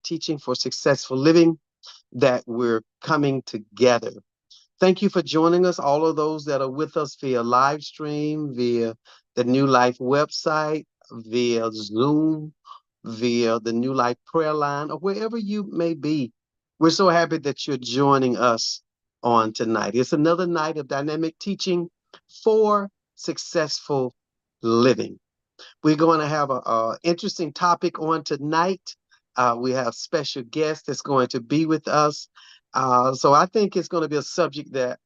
Teaching for Successful Living that we're coming together. Thank you for joining us, all of those that are with us via live stream, via the New Life website, via Zoom, via the New Life prayer line, or wherever you may be. We're so happy that you're joining us on tonight. It's another night of dynamic teaching for successful living. We're going to have a interesting topic on tonight. We have special guests that's going to be with us. So I think it's going to be a subject that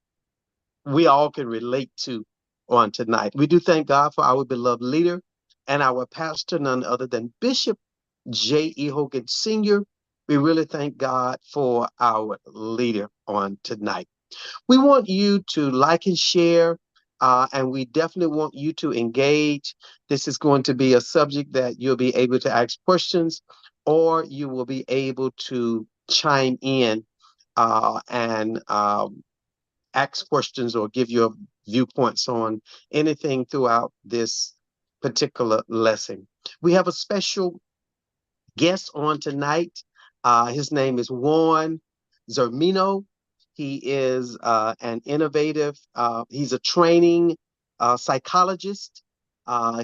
we all can relate to on tonight. We do thank God for our beloved leader and our pastor, none other than Bishop J.E. Hogan Sr. We really thank God for our leader on tonight. We want you to like and share, and we definitely want you to engage. This is going to be a subject that you'll be able to ask questions, or you will be able to chime in and ask questions or give your viewpoints on anything throughout this particular lesson. We have a special guest on tonight. His name is Juan Zermino. He is an innovative, he's a training psychologist.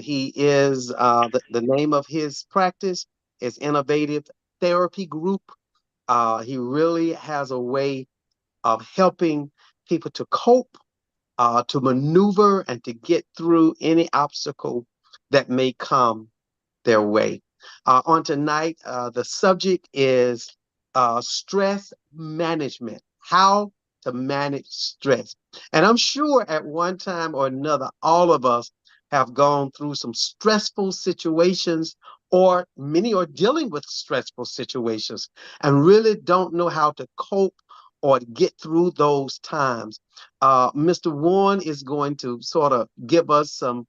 He is, the name of his practice is Innovative Therapy Group. He really has a way of helping people to cope, to maneuver, and to get through any obstacle that may come their way. On tonight, the subject is stress management, how to manage stress. And I'm sure at one time or another, all of us have gone through some stressful situations, or many are dealing with stressful situations and really don't know how to cope or get through those times. Mr. Warren is going to sort of give us some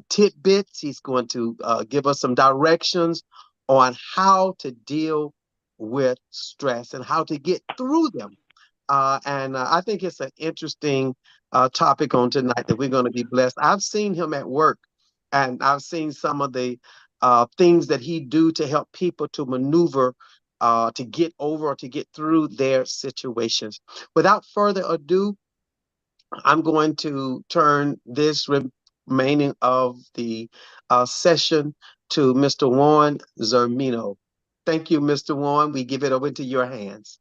tidbits. He's going to give us some directions on how to deal with stress and how to get through them. And I think it's an interesting topic on tonight that we're going to be blessed. I've seen him at work, and I've seen some of the things that he do to help people to maneuver, to get over or to get through their situations. Without further ado, I'm going to turn this remaining of the session to Mr. Juan Zermino. Thank you, Mr. Juan. We give it over to your hands.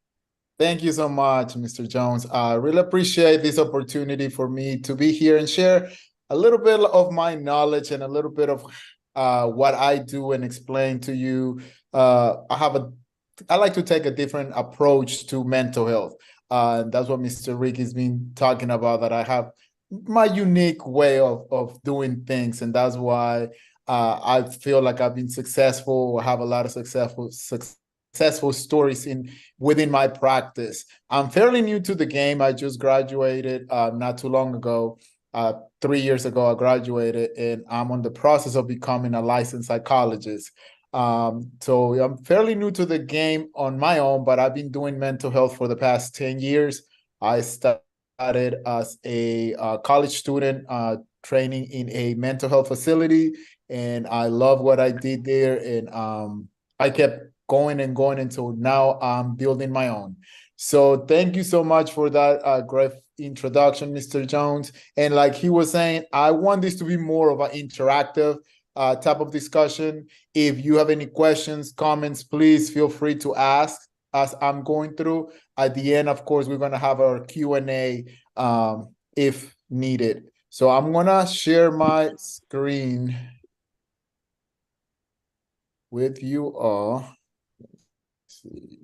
Thank you so much, Mr. Jones. I really appreciate this opportunity for me to be here and share a little bit of my knowledge and a little bit of what I do and explain to you. I like to take a different approach to mental health. That's what Mr. Rick has been talking about, that I have my unique way of doing things. And that's why I feel like I've been successful, or have a lot of successful stories within my practice. I'm fairly new to the game. I just graduated not too long ago. 3 years ago, I graduated, and I'm on the process of becoming a licensed psychologist. So I'm fairly new to the game on my own, but I've been doing mental health for the past 10 years. I started as a college student training in a mental health facility, and I love what I did there. And I kept going and going until now I'm building my own. So thank you so much for that great introduction, Mr. Jones. And like he was saying, I want this to be more of an interactive type of discussion. If you have any questions, comments, please feel free to ask as I'm going through. At the end, of course, we're going to have our Q&A if needed. So I'm going to share my screen with you all. Let's see.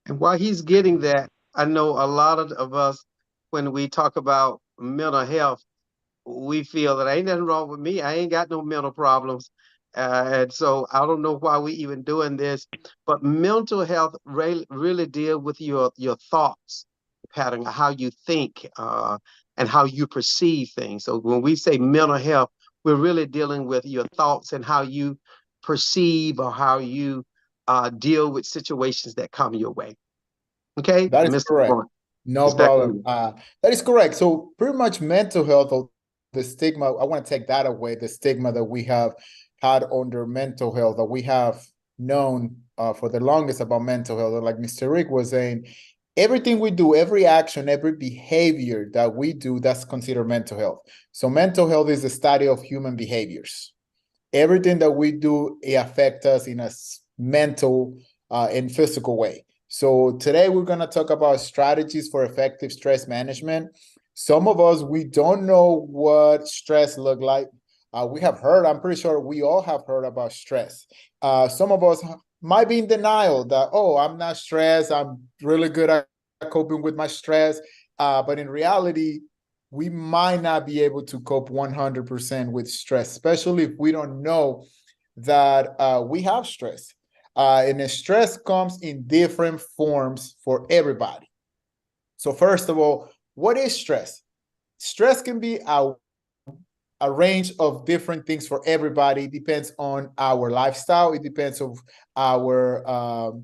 And while he's getting that, I know a lot of us, when we talk about mental health, we feel that ain't nothing wrong with me. I ain't got no mental problems. And so I don't know why we even doing this, but mental health really deal with your thoughts pattern, how you think. and how you perceive things. So when we say mental health, we're really dealing with your thoughts and how you perceive or how you deal with situations that come your way. Okay, That is Mr. correct. Vaughn, No it's back on problem. you. That is correct. So pretty much mental health, or the stigma, I want to take that away, the stigma that we have had under mental health, that we have known for the longest about mental health. Like Mr. Rick was saying, everything we do, every action, every behavior that we do, that's considered mental health. So mental health is the study of human behaviors. Everything that we do, it affects us in a mental and physical way. So today we're going to talk about strategies for effective stress management. Some of us, we don't know what stress look like. We have heard, I'm pretty sure we all have heard about stress. Some of us might be in denial that, oh, I'm not stressed. I'm really good at coping with my stress. But in reality, we might not be able to cope 100% with stress, especially if we don't know that we have stress. And the stress comes in different forms for everybody. So first of all, what is stress? Stress can be a range of different things for everybody. It depends on our lifestyle. It depends on our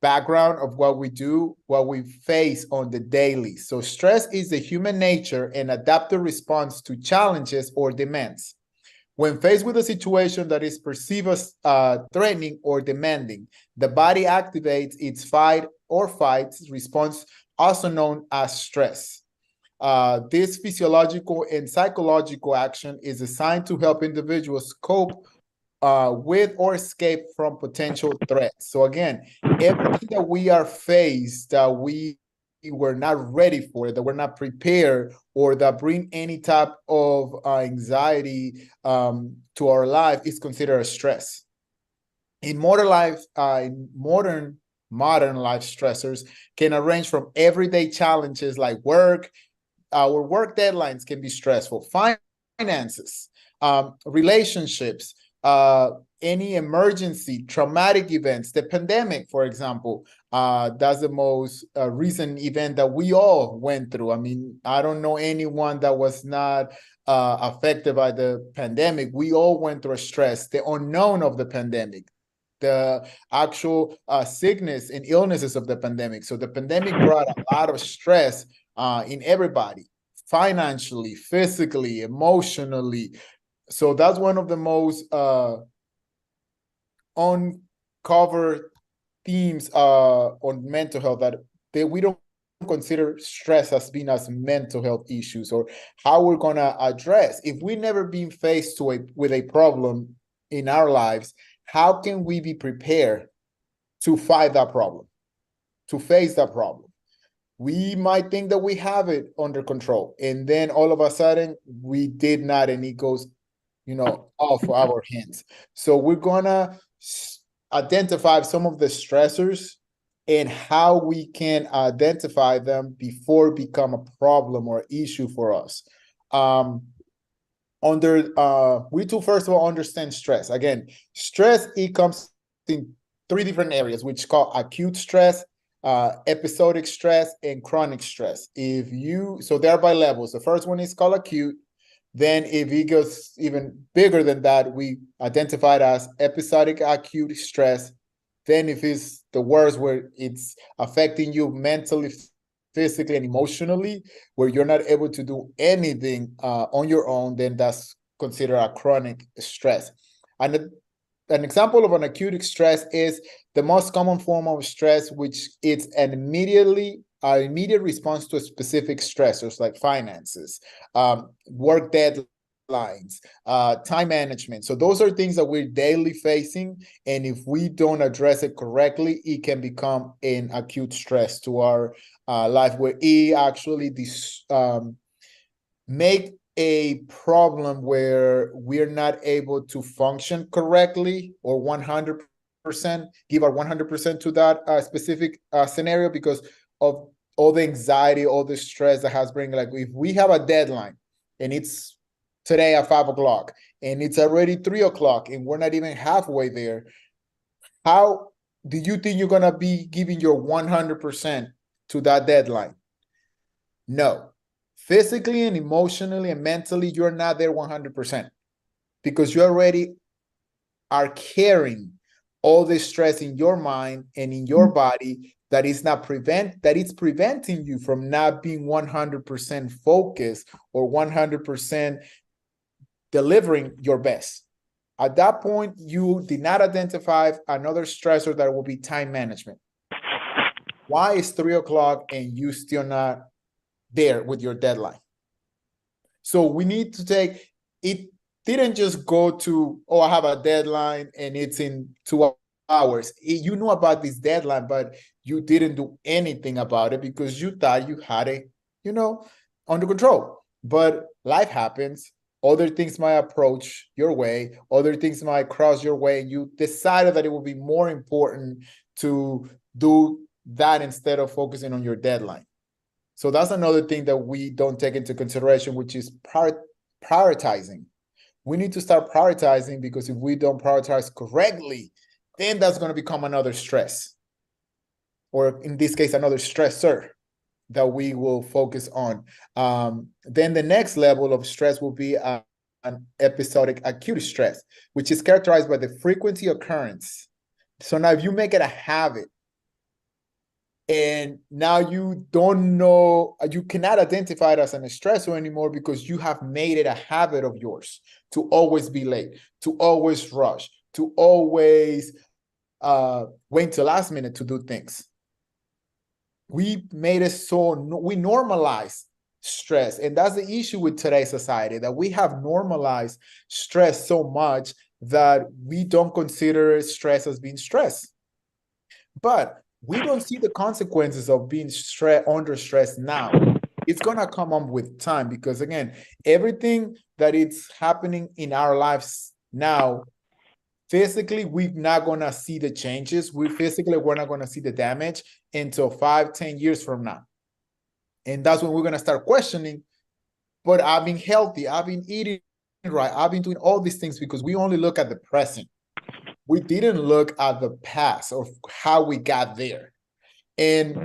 background of what we do, what we face on the daily. So stress is the human nature and adaptive response to challenges or demands. When faced with a situation that is perceived as threatening or demanding, the body activates its fight or flight response, also known as stress. This physiological and psychological action is designed to help individuals cope with or escape from potential threats. So again, everything that we are faced that we were not ready for, that we're not prepared, or that bring any type of anxiety to our life is considered a stress. In modern life, modern life stressors can range from everyday challenges like work. Our work deadlines can be stressful. Finances, relationships, any emergency, traumatic events, the pandemic, for example, that's the most recent event that we all went through. I mean, I don't know anyone that was not affected by the pandemic. We all went through a stress, the unknown of the pandemic, the actual sickness and illnesses of the pandemic. So the pandemic brought a lot of stress in everybody, financially, physically, emotionally. So that's one of the most uncovered themes on mental health, that we don't consider stress as being as mental health issues, or how we're going to address. If we never been faced with a problem in our lives, how can we be prepared to fight that problem, to face that problem? We might think that we have it under control, and then all of a sudden we did not, and it goes, off our hands. So we're gonna identify some of the stressors and how we can identify them before become a problem or issue for us. We to first of all understand stress. Again, stress, it comes in three different areas, which call acute stress, episodic stress, and chronic stress. So they're by levels. The first one is called acute. Then if it goes even bigger than that, we identify it as episodic acute stress. Then if it's the worst, where it's affecting you mentally, physically, and emotionally, where you're not able to do anything on your own, then that's considered a chronic stress. And an example of an acute stress is the most common form of stress, which it's an immediate response to a specific stressors like finances, work deadlines, time management. So those are things that we're daily facing, and if we don't address it correctly, it can become an acute stress to our life, where it actually make a problem where we're not able to function correctly or 100% give our 100% to that specific scenario, because of all the anxiety, all the stress that has bring. Like if we have a deadline and it's today at 5 o'clock and it's already 3 o'clock and we're not even halfway there, how do you think you're gonna be giving your 100% to that deadline? No. physically and emotionally and mentally, you're not there 100% because you already are carrying all the stress in your mind and in your body that it's preventing you from not being 100% focused or 100% delivering your best. At that point, you did not identify another stressor that will be time management. Why is 3 o'clock and you still not there with your deadline? So we need to take it. Didn't just go to, oh, I have a deadline and it's in 2 hours. You knew about this deadline, but you didn't do anything about it because you thought you had it, under control. But life happens. Other things might approach your way. Other things might cross your way. And you decided that it would be more important to do that instead of focusing on your deadline. So that's another thing that we don't take into consideration, which is prioritizing. We need to start prioritizing because if we don't prioritize correctly, then that's going to become another stress, or in this case, another stressor that we will focus on. Then the next level of stress will be an episodic acute stress, which is characterized by the frequency occurrence. So now if you make it a habit, and now you don't know, you cannot identify it as an stressor anymore because you have made it a habit of yours to always be late, to always rush, to always wait till last minute to do things. We made it so, we normalize stress. And that's the issue with today's society, that we have normalized stress so much that we don't consider stress as being stress. But we don't see the consequences of being under stress now. It's going to come up with time because, again, everything that is happening in our lives now, physically, we're not going to see the changes. We're not going to see the damage until 5-10 years from now. And that's when we're going to start questioning, but I've been healthy, I've been eating right, I've been doing all these things because we only look at the present. We didn't look at the past or how we got there. And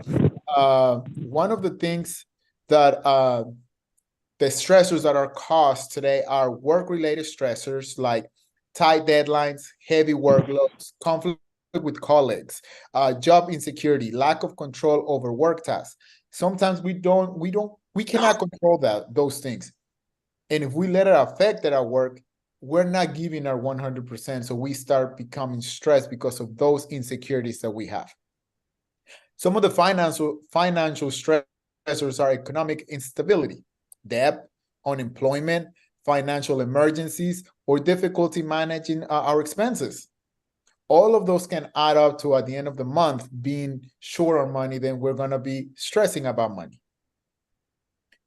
one of the things that the stressors that are caused today are work-related stressors like tight deadlines, heavy workloads, conflict with colleagues, job insecurity, lack of control over work tasks. Sometimes we cannot control those things. And if we let it affect our work, we're not giving our 100%. So we start becoming stressed because of those insecurities that we have. Some of the financial stressors are economic instability, debt, unemployment, financial emergencies, or difficulty managing our expenses. All of those can add up to, at the end of the month, being short on money, then we're going to be stressing about money.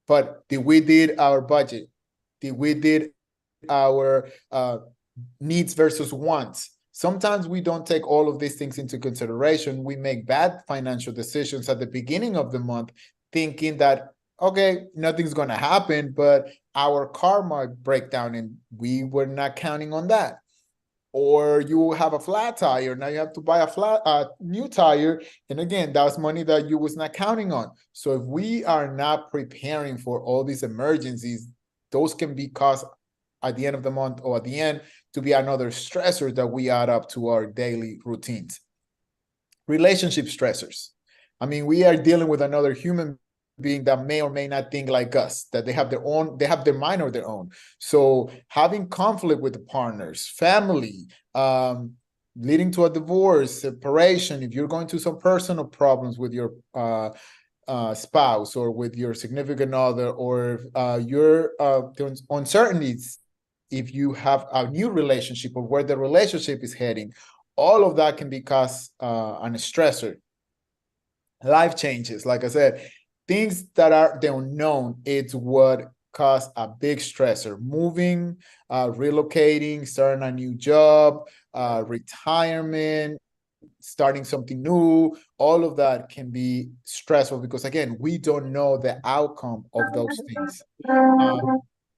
But did we did our budget? Did we did our needs versus wants? Sometimes we don't take all of these things into consideration. We make bad financial decisions at the beginning of the month, thinking that, okay, nothing's going to happen, but our car might break down, and we were not counting on that. Or you have a flat tire, now you have to buy a new tire, and again, that's money that you was not counting on. So if we are not preparing for all these emergencies, those can be caused at the end of the month or at the end to be another stressor that we add up to our daily routines. Relationship stressors. I mean, we are dealing with another human being that may or may not think like us, that they have their mind of their own. So having conflict with the partners, family, leading to a divorce, separation, if you're going through some personal problems with your spouse or with your significant other, or your uncertainties, if you have a new relationship or where the relationship is heading, all of that can be cause an stressor. Life changes, like I said, things that are the unknown, it's what cause a big stressor. Moving, relocating, starting a new job, retirement, starting something new, all of that can be stressful because, again, we don't know the outcome of those things.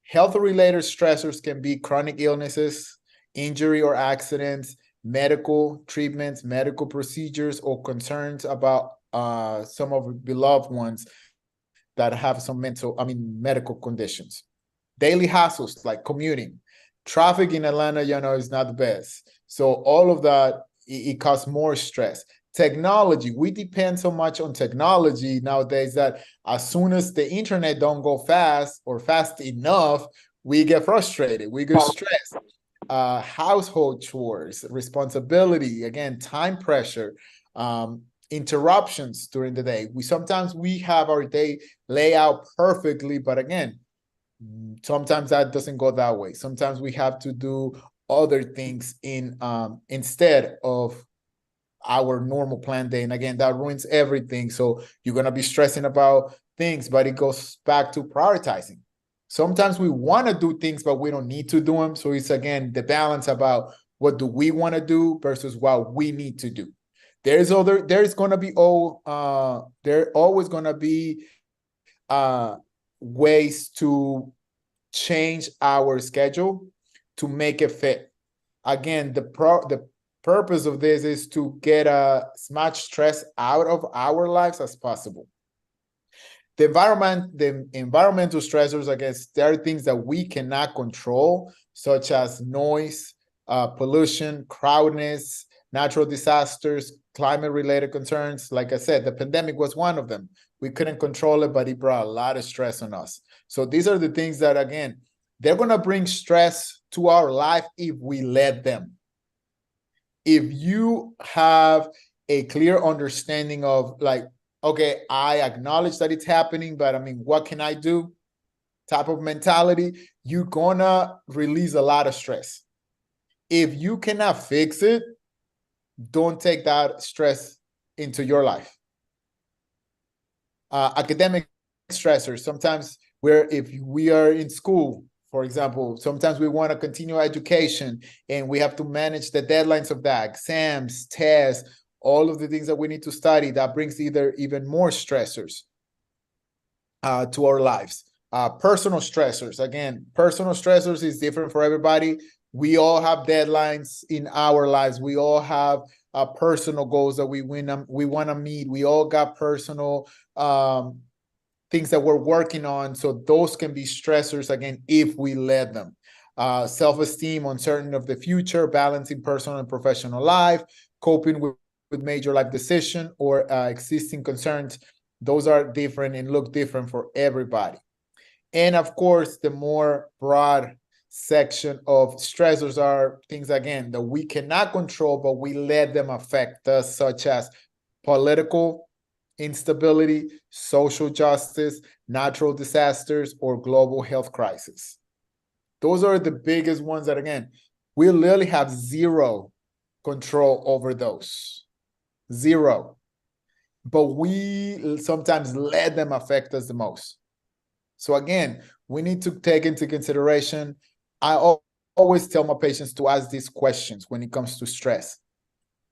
Health-related stressors can be chronic illnesses, injury or accidents, medical treatments, medical procedures, or concerns about some of our beloved ones that have some medical conditions. Daily hassles like commuting. Traffic in Atlanta, is not the best. So all of that, it causes more stress. Technology, we depend so much on technology nowadays that as soon as the internet don't go fast or fast enough, we get frustrated, we get stressed. Household chores, responsibility, again, time pressure, interruptions during the day. Sometimes we have our day laid out perfectly, but again, sometimes that doesn't go that way. Sometimes we have to do other things instead of our normal plan day. And again, that ruins everything. So you're going to be stressing about things, but it goes back to prioritizing. Sometimes we want to do things, but we don't need to do them. So it's, again, the balance about what do we want to do versus what we need to do. There's always going to be ways to change our schedule to make it fit. Again, the purpose of this is to get as much stress out of our lives as possible. The environmental stressors, I guess, there are things that we cannot control, such as noise, pollution, crowdedness, natural disasters, climate-related concerns. Like I said, the pandemic was one of them. We couldn't control it, but it brought a lot of stress on us. So these are the things that, again, they're going to bring stress to our life if we let them. If you have a clear understanding of, like, okay, I acknowledge that it's happening, but what can I do? Type of mentality, you're gonna release a lot of stress. If you cannot fix it, don't take that stress into your life. Academic stressors, sometimes if we are in school, for example, sometimes we want to continue education and we have to manage the deadlines of that, exams, tests, all of the things that we need to study. That brings even more stressors to our lives. Personal stressors, again, personal stressors is different for everybody. We all have deadlines in our lives. We all have personal goals that we want to meet. We all got personal things that we're working on. So those can be stressors, again, if we let them. Self-esteem, uncertainty of the future, balancing personal and professional life, coping with major life decision or existing concerns. Those are different and look different for everybody. And of course, the more broad section of stressors are things, again, that we cannot control, but we let them affect us, such as political instability, social justice, natural disasters, or global health crisis. Those are the biggest ones that, again, we literally have zero control over those. Zero. But we sometimes let them affect us the most. So again, we need to take into consideration, I always tell my patients to ask these questions when it comes to stress.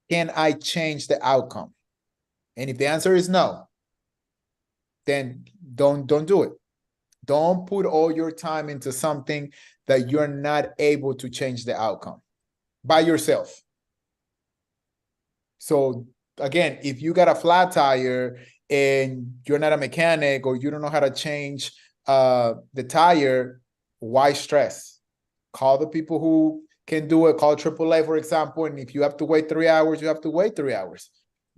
Can I change the outcome? And if the answer is no, then don't do it. Don't put all your time into something that you're not able to change the outcome by yourself. So again, if you got a flat tire and you're not a mechanic or you don't know how to change the tire, why stress? Call the people who can do it. Call AAA, for example. And if you have to wait 3 hours, you have to wait 3 hours.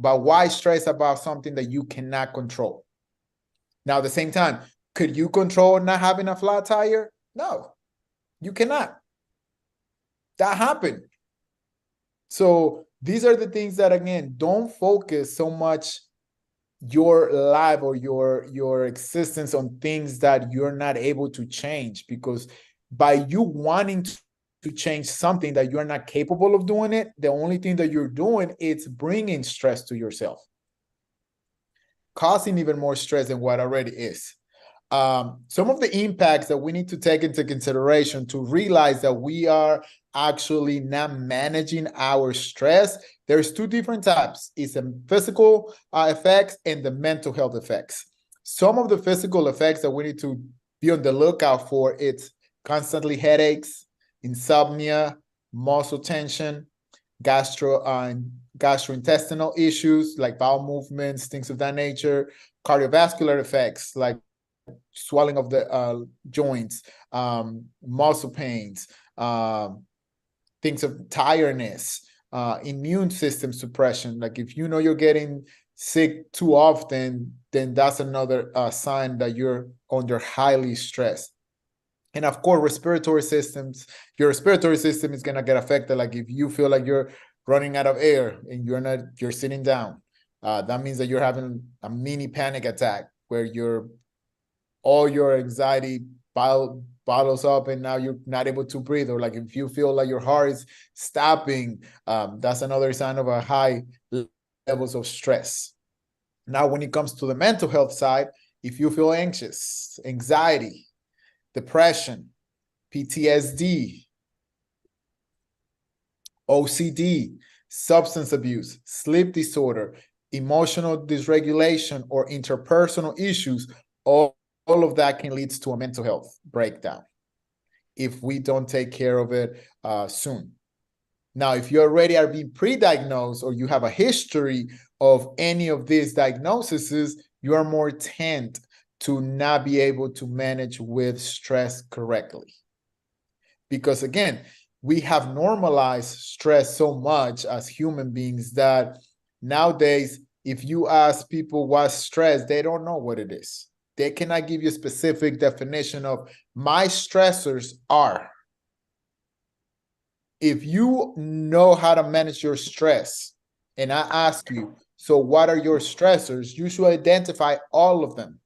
But why stress about something that you cannot control? Now, at the same time, could you control not having a flat tire? No, you cannot. That happened. So these are the things that, again, don't focus so much your life or your existence on things that you're not able to change, because by you wanting to change something that you're not capable of doing it, the only thing that you're doing is bringing stress to yourself, causing even more stress than what already is. Some of the impacts that we need to take into consideration to realize that we are actually not managing our stress. There's two different types. It's the physical effects and the mental health effects. Some of the physical effects that we need to be on the lookout for, it's constantly headaches, insomnia, muscle tension, gastrointestinal issues like bowel movements, things of that nature, cardiovascular effects like swelling of the joints, muscle pains, things of tiredness, immune system suppression. Like if you know you're getting sick too often, then that's another sign that you're under highly stressed. And of course, respiratory systems, your respiratory system is gonna get affected. Like if you feel like you're running out of air and you're sitting down, that means that you're having a mini panic attack where all your anxiety bottles up and now you're not able to breathe. Or like if you feel like your heart is stopping, that's another sign of a high levels of stress. Now, when it comes to the mental health side, if you feel anxious, anxiety, depression, PTSD, OCD, substance abuse, sleep disorder, emotional dysregulation, or interpersonal issues, all of that can lead to a mental health breakdown if we don't take care of it soon. Now, if you already are being pre-diagnosed or you have a history of any of these diagnoses, you are more tend to not be able to manage with stress correctly. Because again, we have normalized stress so much as human beings that nowadays, if you ask people what's stress, they don't know what it is. They cannot give you a specific definition of my stressors are. If you know how to manage your stress, and I ask you, so what are your stressors? You should identify all of them.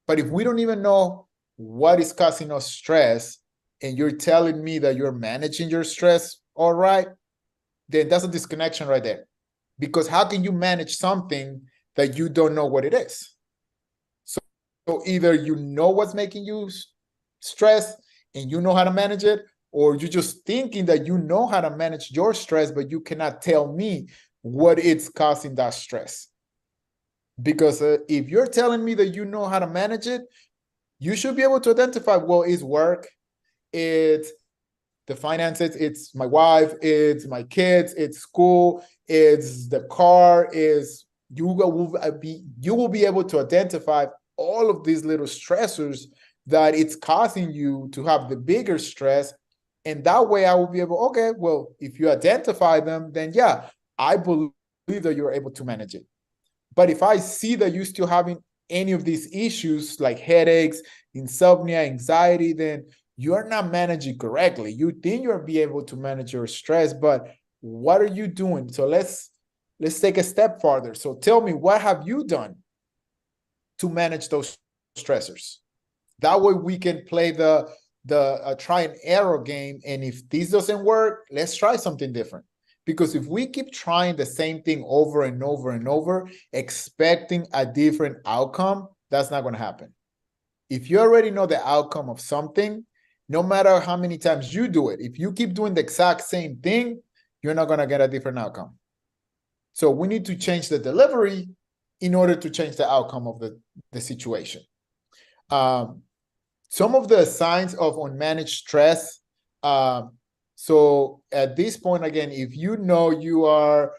But if we don't even know what is causing us stress, and you're telling me that you're managing your stress all right, then that's a disconnection right there. Because how can you manage something that you don't know what it is? So either you know what's making you stressed and you know how to manage it, or you're just thinking that you know how to manage your stress, but you cannot tell me what it's causing that stress. Because if you're telling me that you know how to manage it, you should be able to identify, well, it's work, it's the finances, it's my wife, it's my kids, it's school, it's the car, is you will be able to identify all of these little stressors that it's causing you to have the bigger stress. And that way I will be able, okay, well, if you identify them, then yeah, I believe that you're able to manage it. But if I see that you're still having any of these issues like headaches, insomnia, anxiety, then you're not managing correctly. You think you'll be able to manage your stress, but what are you doing? So let's take a step farther. So tell me, what have you done to manage those stressors? That way we can play the try and error game. And if this doesn't work, let's try something different. Because if we keep trying the same thing over and over and over, expecting a different outcome, that's not going to happen. If you already know the outcome of something, no matter how many times you do it, if you keep doing the exact same thing, you're not going to get a different outcome. So we need to change the delivery in order to change the outcome of the situation. Some of the signs of unmanaged stress. So at this point, again, if you know you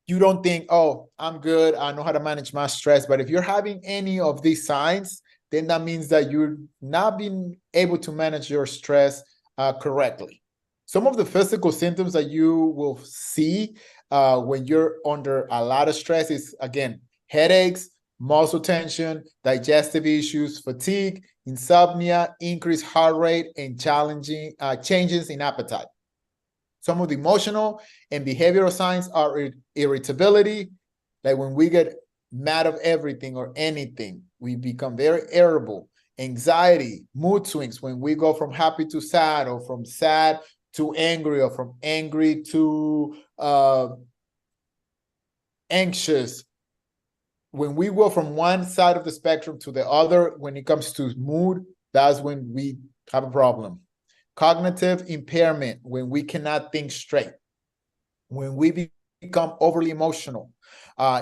don't think, oh, I'm good, I know how to manage my stress. But if you're having any of these signs, then that means that you're not being able to manage your stress correctly. Some of the physical symptoms that you will see when you're under a lot of stress is, again, headaches, muscle tension, digestive issues, fatigue, insomnia, increased heart rate, and challenging changes in appetite. Some of the emotional and behavioral signs are irritability, like when we get mad of everything or anything, we become very irritable. Anxiety, mood swings, when we go from happy to sad, or from sad to angry, or from angry to anxious. When we go from one side of the spectrum to the other, when it comes to mood, that's when we have a problem. Cognitive impairment, when we cannot think straight. When we become overly emotional.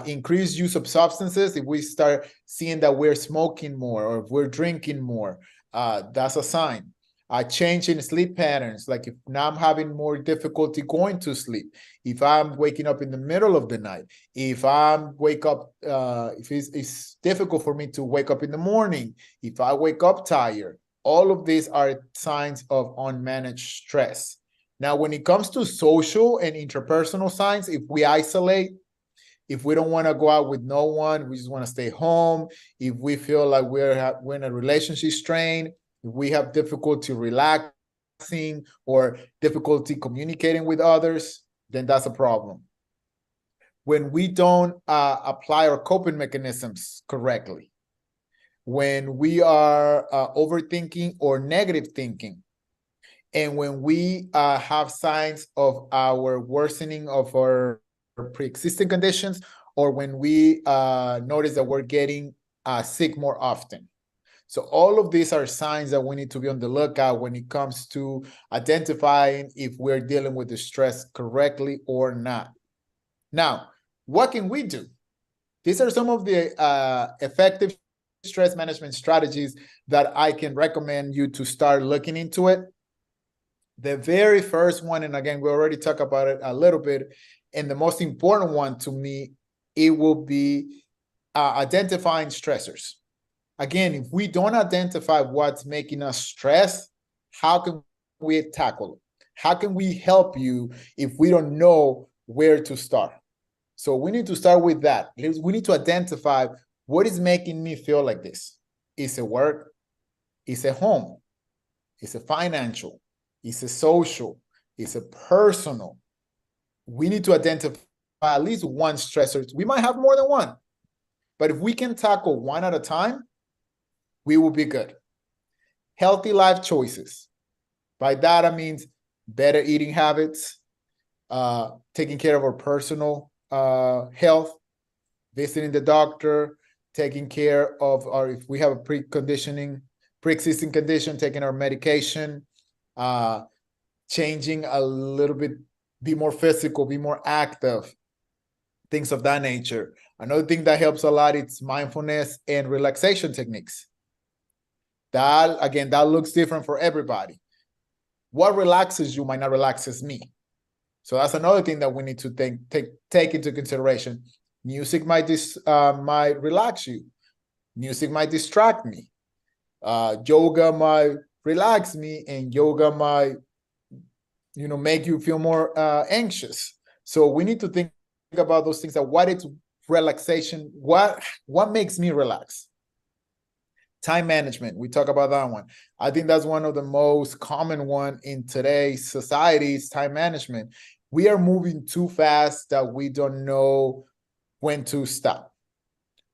Increased use of substances, if we start seeing that we're smoking more or if we're drinking more, that's a sign. A change in sleep patterns, like if now I'm having more difficulty going to sleep, if I'm waking up in the middle of the night, if if it's difficult for me to wake up in the morning, if I wake up tired, all of these are signs of unmanaged stress. Now, when it comes to social and interpersonal signs, if we isolate, if we don't want to go out with no one, we just want to stay home, if we feel like we're in a relationship strain, if we have difficulty relaxing or difficulty communicating with others, then that's a problem. When we don't apply our coping mechanisms correctly, when we are overthinking or negative thinking, and when we have signs of our worsening of our pre-existing conditions, or when we notice that we're getting sick more often. So all of these are signs that we need to be on the lookout when it comes to identifying if we're dealing with the stress correctly or not. Now, what can we do? These are some of the effective stress management strategies that I can recommend you to start looking into it. The very first one, and again, we already talked about it a little bit, and the most important one to me, it will be identifying stressors. Again, if we don't identify what's making us stress, how can we tackle it? How can we help you if we don't know where to start? So we need to start with that. We need to identify what is making me feel like this. Is it work? Is it home? Is it financial? Is it social? Is it personal? We need to identify at least one stressor. We might have more than one, but if we can tackle one at a time, we will be good. Healthy life choices. By that, I mean better eating habits, taking care of our personal health, visiting the doctor, taking care of if we have a pre-existing condition, taking our medication, changing a little bit, be more physical, be more active, things of that nature. Another thing that helps a lot is mindfulness and relaxation techniques. That, again, that looks different for everybody. What relaxes you might not relaxes me. So that's another thing that we need to take into consideration. Music might relax you. Music might distract me. Yoga might relax me, and yoga might, make you feel more anxious. So we need to think about those things. What is relaxation? What makes me relax? Time management, we talk about that one. I think that's one of the most common one in today's society is time management. We are moving too fast that we don't know when to stop,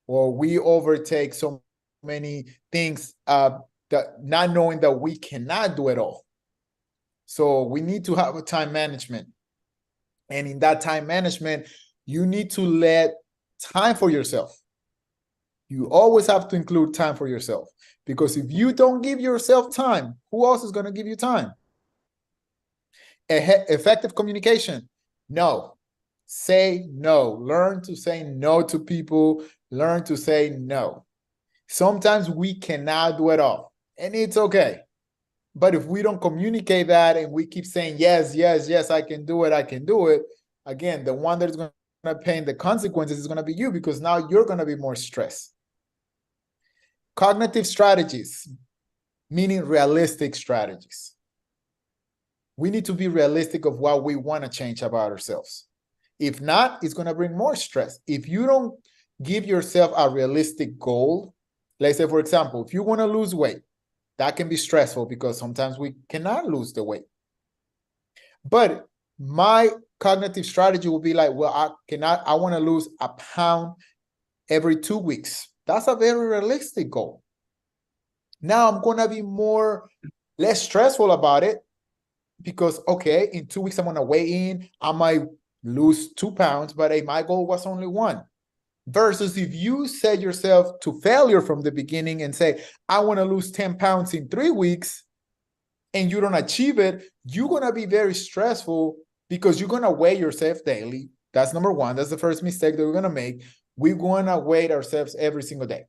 or we overtake so many things that not knowing that we cannot do it all. So we need to have a time management. And in that time management, you need to let time for yourself. You always have to include time for yourself, because if you don't give yourself time, who else is going to give you time? Effective communication. No. Say no. Learn to say no to people. Learn to say no. Sometimes we cannot do it all, and it's okay. But if we don't communicate that and we keep saying, yes, yes, yes, I can do it, again, the one that's going to pay the consequences is going to be you, because now you're going to be more stressed. Cognitive strategies, meaning realistic strategies. We need to be realistic of what we want to change about ourselves. If not, it's going to bring more stress. If you don't give yourself a realistic goal, let's say, for example, if you want to lose weight, that can be stressful because sometimes we cannot lose the weight. But my cognitive strategy will be like, well, I want to lose a pound every 2 weeks. That's a very realistic goal. Now I'm going to be less stressful about it because, okay, in 2 weeks, I'm going to weigh in. I might lose 2 pounds, but hey, my goal was only 1. Versus if you set yourself to failure from the beginning and say, I want to lose 10 pounds in 3 weeks, and you don't achieve it, you're going to be very stressful because you're going to weigh yourself daily. That's number one. That's the first mistake that we're going to make. We're going to weigh ourselves every single day.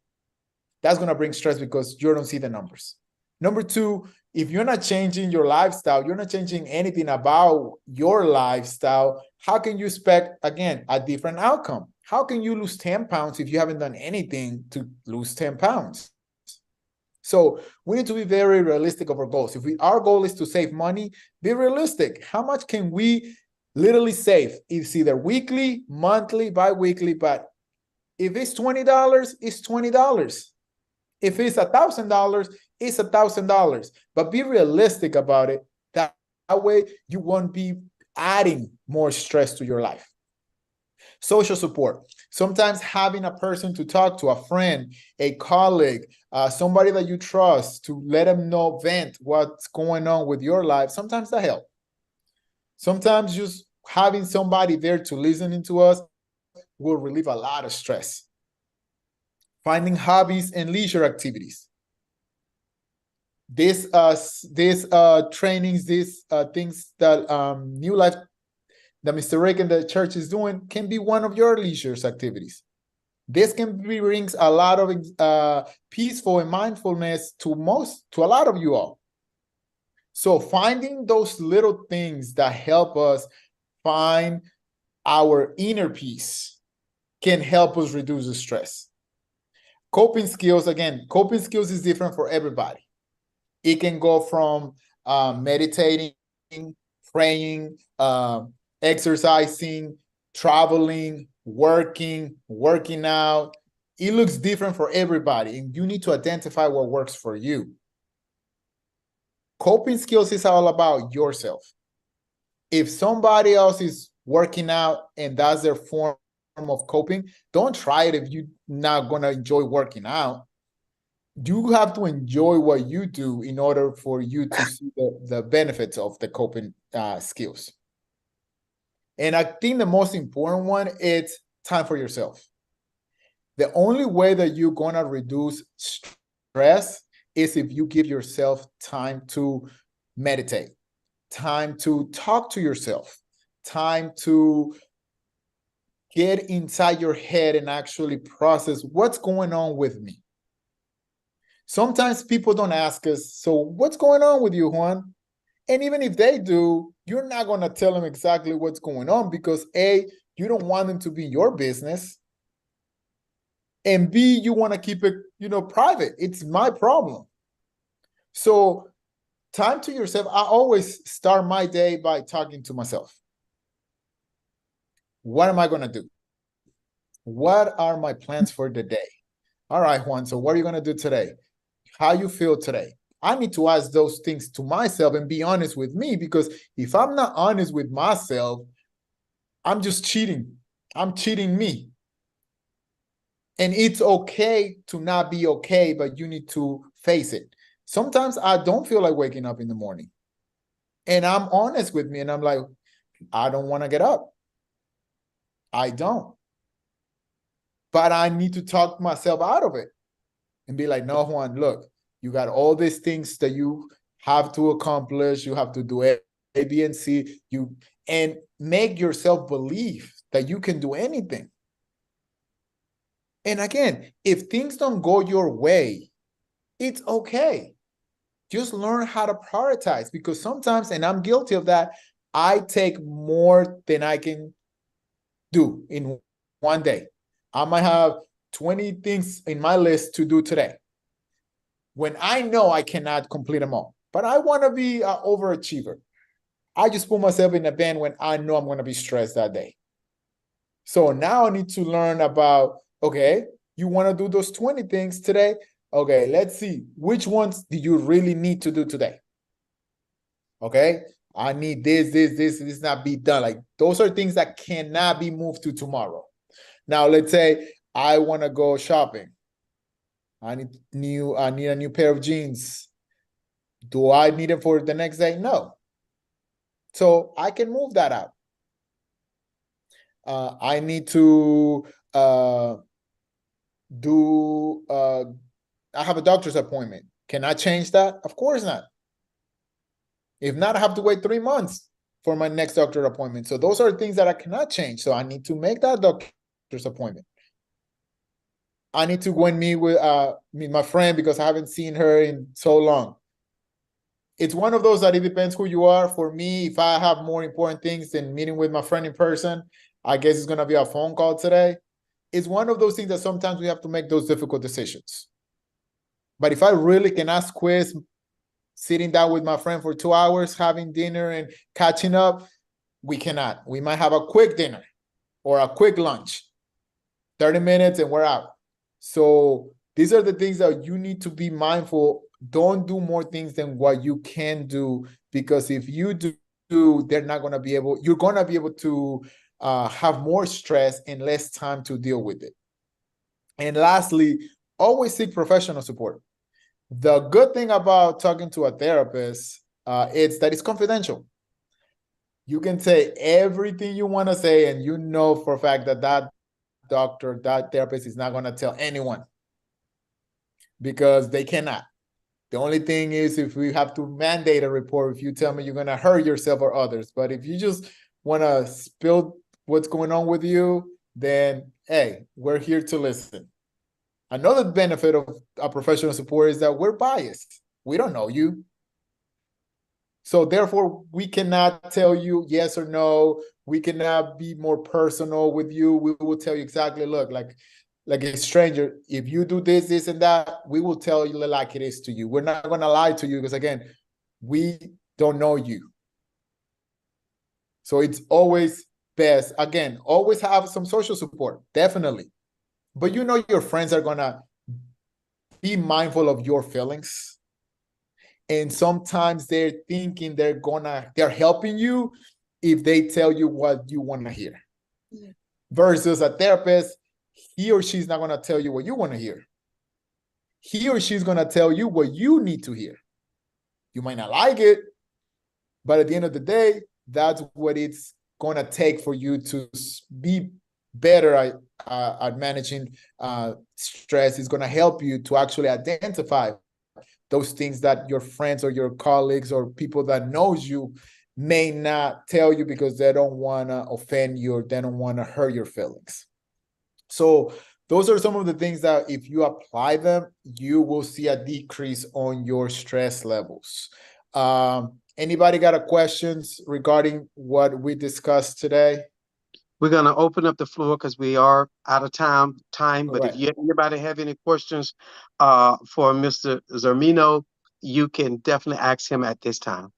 That's going to bring stress because you don't see the numbers. Number two, if you're not changing your lifestyle, you're not changing anything about your lifestyle, how can you expect, again, a different outcome? How can you lose 10 pounds if you haven't done anything to lose 10 pounds? So we need to be very realistic of our goals. If our goal is to save money, be realistic. How much can we literally save? It's either weekly, monthly, bi-weekly, but if it's $20, it's $20. If it's $1,000, it's $1,000. But be realistic about it. That way you won't be adding more stress to your life. Social support. Sometimes having a person to talk to, a friend, a colleague, somebody that you trust, to let them know, vent what's going on with your life, sometimes that helps. Sometimes just having somebody there to listen to us will relieve a lot of stress. Finding hobbies and leisure activities. These trainings, these things that New Life, that Mr. Rick and the church is doing, can be one of your leisure activities. This can brings a lot of peaceful and mindfulness to a lot of you all. So finding those little things that help us find our inner peace can help us reduce the stress. Coping skills, again, coping skills is different for everybody. It can go from meditating, praying, exercising, traveling, working out. It looks different for everybody, and you need to identify what works for you. Coping skills is all about yourself. If somebody else is working out and that's their form of coping, don't try it if you're not going to enjoy working out. You have to enjoy what you do in order for you to see the benefits of the coping skills. And I think the most important one is time for yourself. The only way that you're going to reduce stress is if you give yourself time to meditate, time to talk to yourself, time to get inside your head and actually process what's going on with me. Sometimes people don't ask us, so what's going on with you, Juan? And even if they do, you're not going to tell them exactly what's going on because A, you don't want them to be your business. And B, you want to keep it, private. It's my problem. So time to yourself. I always start my day by talking to myself. What am I going to do? What are my plans for the day? All right, Juan, so what are you going to do today? How you feel today? I need to ask those things to myself and be honest with me, because if I'm not honest with myself, I'm just cheating. I'm cheating me. And it's okay to not be okay, but you need to face it. Sometimes I don't feel like waking up in the morning. And I'm honest with me and I'm like, I don't want to get up. I don't. But I need to talk myself out of it and be like, no, Juan, look, you got all these things that you have to accomplish. You have to do A, B, and C. And make yourself believe that you can do anything. And again, if things don't go your way, it's okay. Just learn how to prioritize, because sometimes, and I'm guilty of that, I take more than I can do in one day. I might have 20 things in my list to do today when I know I cannot complete them all. But I want to be an overachiever. I just put myself in a band when I know I'm going to be stressed that day. So now I need to learn about, okay, you want to do those 20 things today? Okay, let's see. Which ones do you really need to do today? Okay, I need this not be done. Like, those are things that cannot be moved to tomorrow. Now, let's say I want to go shopping. I need a new pair of jeans. Do I need it for the next day? No. So I can move that out. I need to I have a doctor's appointment. Can I change that? Of course not. If not, I have to wait 3 months for my next doctor appointment. So those are things that I cannot change. So I need to make that doctor's appointment. I need to go and meet with my friend because I haven't seen her in so long. it's one of those that it depends who you are. For me, if I have more important things than meeting with my friend in person, I guess it's going to be a phone call today. It's one of those things that sometimes we have to make those difficult decisions. But if I really can ask quiz, sitting down with my friend for 2 hours, having dinner and catching up, we cannot. We might have a quick dinner or a quick lunch, 30 minutes and we're out. So these are the things that you need to be mindful. Don't do more things than what you can do, because if you do, they're not going to be able, you're going to be able to have more stress and less time to deal with it. And lastly, always seek professional support. The good thing about talking to a therapist is that it's confidential. You can say everything you want to say, and you know for a fact that that doctor, that therapist is not going to tell anyone, because they cannot. The only thing is if we have to mandate a report, if you tell me you're going to hurt yourself or others. But if you just want to spill what's going on with you, then, hey, we're here to listen. Another benefit of a professional support is that we're biased. We don't know you. So therefore, we cannot tell you yes or no. We cannot be more personal with you. We will tell you exactly, look, like a stranger, if you do this, this, and that, we will tell you like it is to you. We're not going to lie to you because, again, we don't know you. So it's always best, again, always have some social support, definitely. But you know your friends are going to be mindful of your feelings. And sometimes they're thinking they're helping you if they tell you what you want to hear. Yeah. Versus a therapist, he or she's not going to tell you what you want to hear. He or she's going to tell you what you need to hear. You might not like it, but at the end of the day, that's what it's going to take for you to be better at managing stress. It's going to help you to actually identify those things that your friends or your colleagues or people that knows you may not tell you because they don't want to offend you or they don't want to hurt your feelings. So those are some of the things that if you apply them, you will see a decrease on your stress levels. Anybody got a questions regarding what we discussed today? We're going to open up the floor because we are out of time. But Right. if anybody have any questions for Mr. Zermino, you can definitely ask him at this time.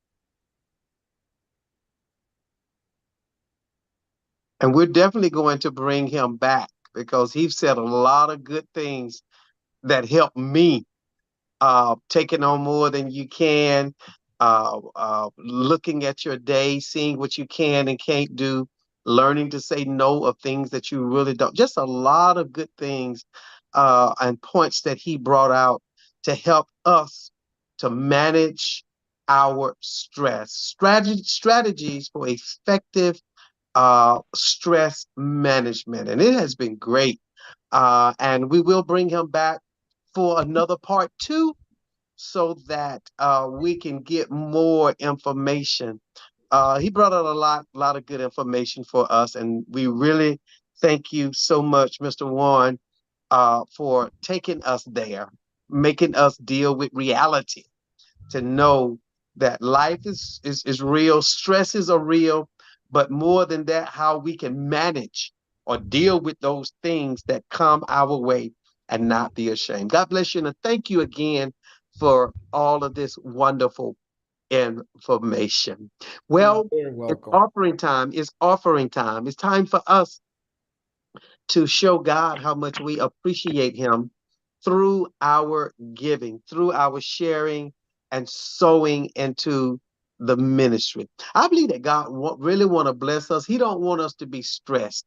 And we're definitely going to bring him back because he said a lot of good things that helped me taking on more than you can, looking at your day, seeing what you can and can't do, learning to say no of things that you really don't. Just a lot of good things and points that he brought out to help us to manage our stress. Strategies for effective stress management. And it has been great. And we will bring him back for another part 2 so that we can get more information. He brought out a lot of good information for us, and we really thank you so much, Mr. Warren, for taking us there, making us deal with reality, to know that life is real, stresses are real, but more than that, how we can manage or deal with those things that come our way and not be ashamed. God bless you, and thank you again for all of this wonderful information. Well, You're it's welcome. offering time. It's offering time. It's time for us to show God how much we appreciate him through our giving, through our sharing and sowing into the ministry. I believe that God really want to bless us. He don't want us to be stressed.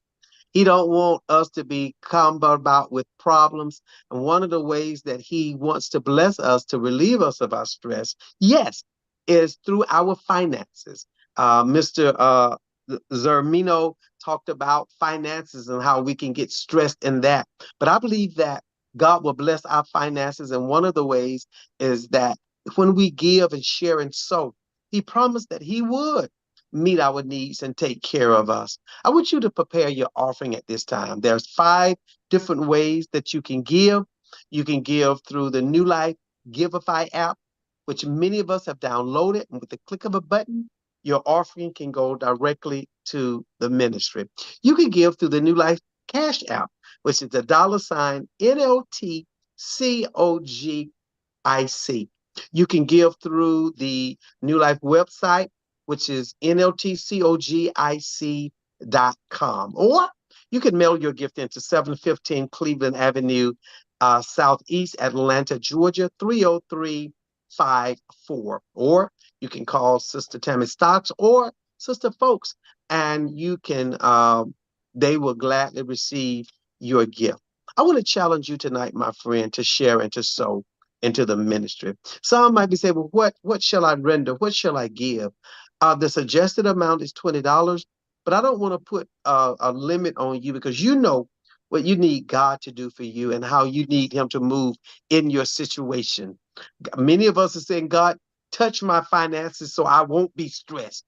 He don't want us to be cumbered about with problems. And one of the ways that he wants to bless us to relieve us of our stress, yes, is through our finances. Mr. Zermino talked about finances and how we can get stressed in that. But I believe that God will bless our finances. And one of the ways is that when we give and share and sow, he promised that he would meet our needs and take care of us. I want you to prepare your offering at this time. There's 5 different ways that you can give. You can give through the New Life Giveify app, which many of us have downloaded. And with the click of a button, your offering can go directly to the ministry. You can give through the New Life Cash App, which is the $ NLTCOGIC. You can give through the New Life website, which is NLTCOGIC.com. Or you can mail your gift into 715 Cleveland Avenue, Southeast Atlanta, Georgia, 30354. Or you can call Sister Tammy Stocks or Sister Folks, and they will gladly receive your gift. I want to challenge you tonight, my friend, to share and to sow into the ministry. Some might be saying, well, what shall I render? What shall I give? The suggested amount is $20, but I don't want to put a limit on you because you know what you need God to do for you and how you need him to move in your situation. Many of us are saying, God, touch my finances so I won't be stressed.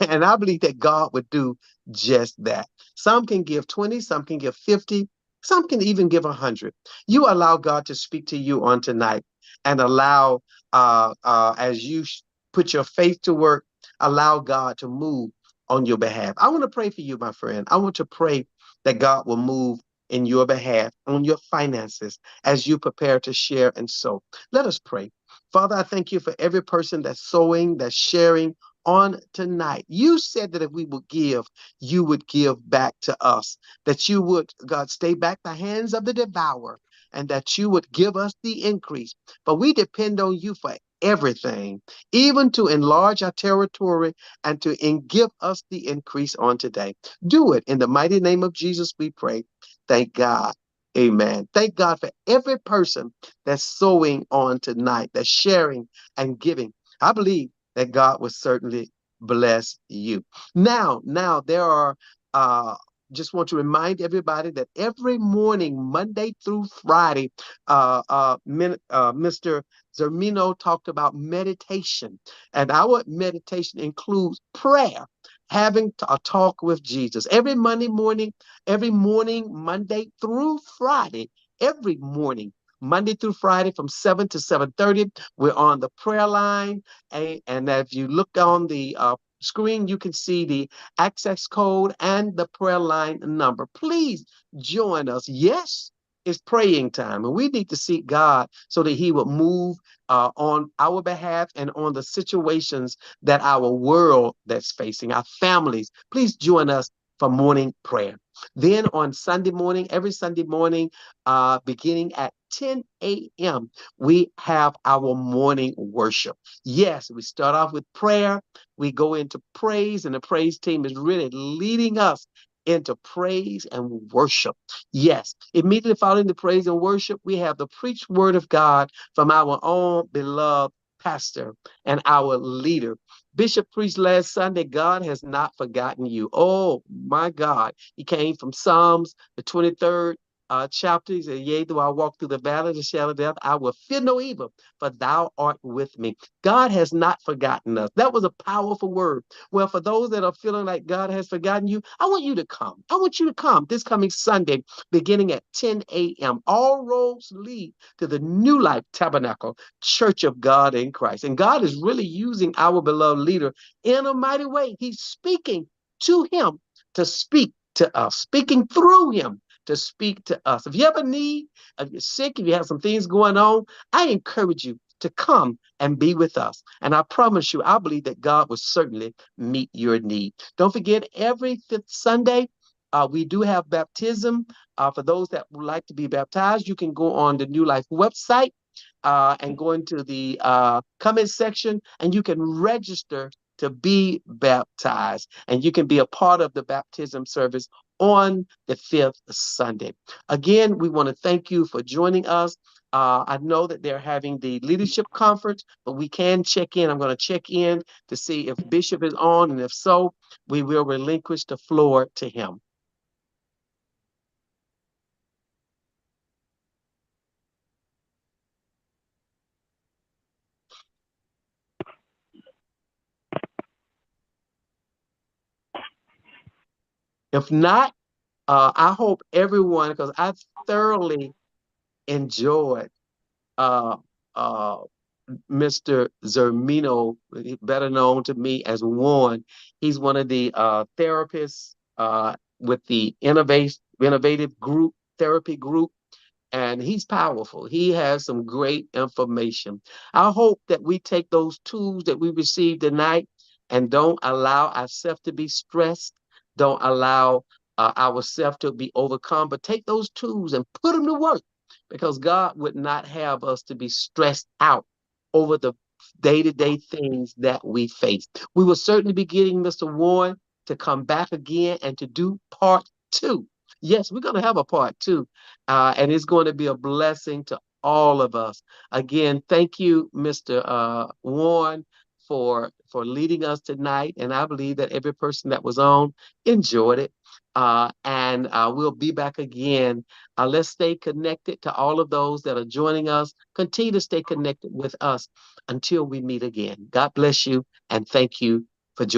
And I believe that God would do just that. Some can give 20, some can give 50, some can even give 100. You allow God to speak to you on tonight and allow, as you put your faith to work, allow God to move on your behalf. I want to pray for you, my friend. I want to pray that God will move in your behalf on your finances as you prepare to share and sow. Let us pray. Father, I thank you for every person that's sowing, that's sharing on tonight. You said that if we would give, you would give back to us, that you would, God, stay back the hands of the devourer, and that you would give us the increase. But we depend on you for everything, even to enlarge our territory and give us the increase on today. Do it in the mighty name of Jesus, we pray. Thank God. Amen. Thank God for every person that's sowing on tonight, that's sharing and giving. I believe that God will certainly bless you. Now there are just want to remind everybody that every morning, Monday through Friday, Mr. Zermino talked about meditation, and our meditation includes prayer, having a talk with Jesus. Every morning, Monday through Friday, every morning, Monday through Friday from 7 to 7:30, we're on the prayer line. And if you look on the screen, you can see the access code and the prayer line number. Please join us. Yes, it's praying time, and we need to seek God so that he would move on our behalf and on the situations that our world that's facing, our families. Please join us for morning prayer. Then on Sunday morning, every Sunday morning, beginning at 10 a.m., we have our morning worship. Yes, we start off with prayer. We go into praise, and the praise team is really leading us into praise and worship. Yes, immediately following the praise and worship, we have the preached word of God from our own beloved pastor and our leader. Bishop preached last Sunday, God has not forgotten you. Oh my God. He came from Psalms, the 23rd chapter. He said, yea, though I walk through the valley of the shadow of death, I will fear no evil, for thou art with me. God has not forgotten us. That was a powerful word. Well, for those that are feeling like God has forgotten you, I want you to come. I want you to come this coming Sunday, beginning at 10 a.m. All roads lead to the New Life Tabernacle Church of God in Christ. And God is really using our beloved leader in a mighty way. He's speaking to him to speak to us, speaking through him to speak to us. If you have a need, if you're sick, if you have some things going on, I encourage you to come and be with us. And I promise you, I believe that God will certainly meet your need. Don't forget, every fifth Sunday, we do have baptism. For those that would like to be baptized, you can go on the New Life website and go into the comment section, and you can register to be baptized, and you can be a part of the baptism service on the fifth Sunday. Again, we want to thank you for joining us. I know that they're having the leadership conference, but we can check in. I'm going to check in to see if Bishop is on, and if so, we will relinquish the floor to him. If not, I hope everyone, because I thoroughly enjoyed uh, uh, Mr. Zermino, better known to me as Warren. He's one of the therapists with the Innovative Group Therapy Group, and he's powerful. He has some great information. I hope that we take those tools that we received tonight and don't allow ourselves to be stressed, don't allow ourselves to be overcome, but take those tools and put them to work, because God would not have us to be stressed out over the day-to-day things that we face. We will certainly be getting Mr. Warren to come back again and to do part two. Yes, we're going to have a part two, and it's going to be a blessing to all of us. Again, thank you, Mr. Warren, for leading us tonight, and I believe that every person that was on enjoyed it. And we'll be back again. Let's stay connected to all of those that are joining us. Continue to stay connected with us until we meet again. God bless you, and thank you